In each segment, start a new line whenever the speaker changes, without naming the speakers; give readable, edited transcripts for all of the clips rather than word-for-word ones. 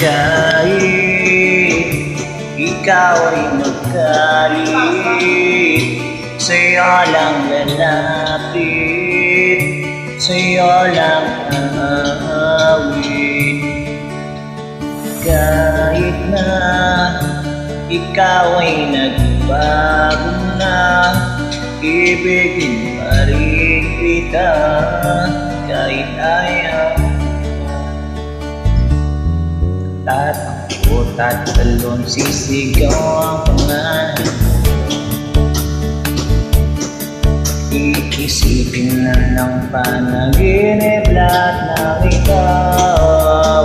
Kahit ikaw ay magalit, sa'yo lang lalapit, sa'yo lang aawit. Kahit na ikaw ay nagbago na, ibigin pa rin kita kahit ayaw. Tatakbo, tatalon, sisigaw ang pangalan. Iisipin na ng panaginip lahat ng ikaw.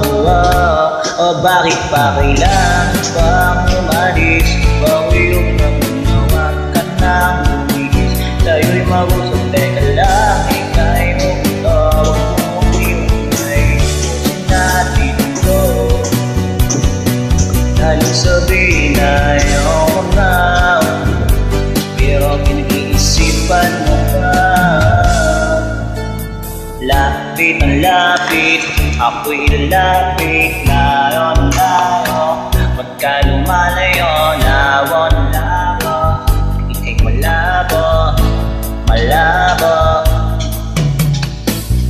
O bakit pa kailangan pang umalis? Bakit na manawa ka nang umihis? Sa'yo'y mag-usap, teka lang, ika'y umutawag mo yun ay pusin natin ito. Dahil sabihin na ayaw mo na, pero pinag-iisipan mo pa. Lapit ang lapit, ako'y lalapit, layo ng layo. Pagka lumalayo, lawo ng lawo, ika'y malabo, malabo.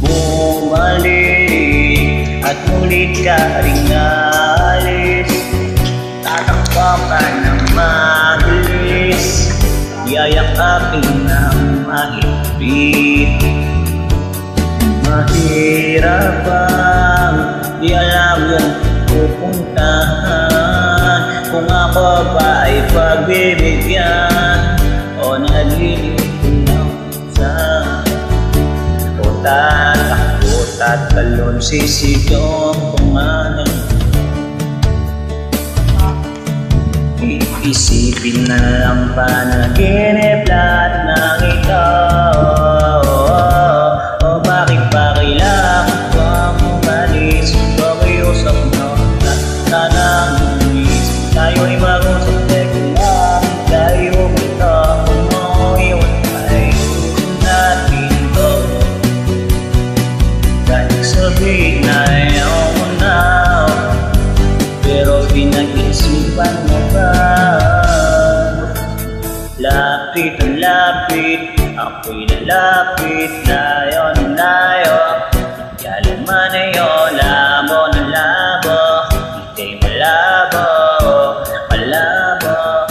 Bumalik at mulit ka rin alis, tatakbo ka ng mabilis, yayakapin ng mahigpit. Mahirap bang di alam yung pupuntahan, kung ako ba ay pagbibigyan o nalilito lang sa o tatakbo, tatalon, sisigaw ang pangalan. Iisipin na lang panaginip lahat ng ikaw. O bakit pa kailangan pang umalis? Pakiusap na tanang umis, tayo'y mag-usap, teka lang, tayo kita. Kung mo iwan ay pusin natin ito. Dahil sabihin na ayaw mo na, pero pinag-isipan mo ba? Lapit ang lapit, ako'y lalapit, layo ng layo. Kaya lumanayo, labo ng labo, ika'y malabo, malabo.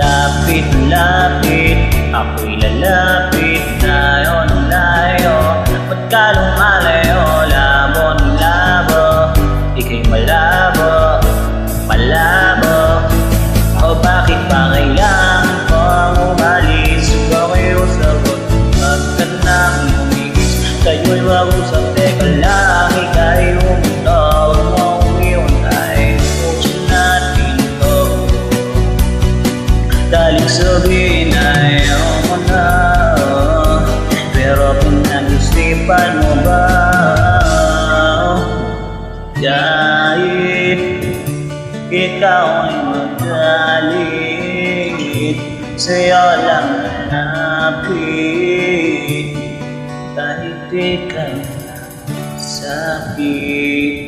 Lapit ang lapit, ako'y lalapit, layo ng layo. Pagka lumalayo, labo ng labo, ika'y malabo, malabo. O bakit pa kailangan pang umalis? Pakiusap at huwag ka nang umigis. Sa'yo'y mag-usap, teka lang, ika'y umutawag mo yun ay pusin natin ito. Dahil sabihin na ayaw mo na, pero pinag-isipan mo ba? Kahit ikaw ay magalit, sa'yo lang hanapin, kahit ika'y sakit.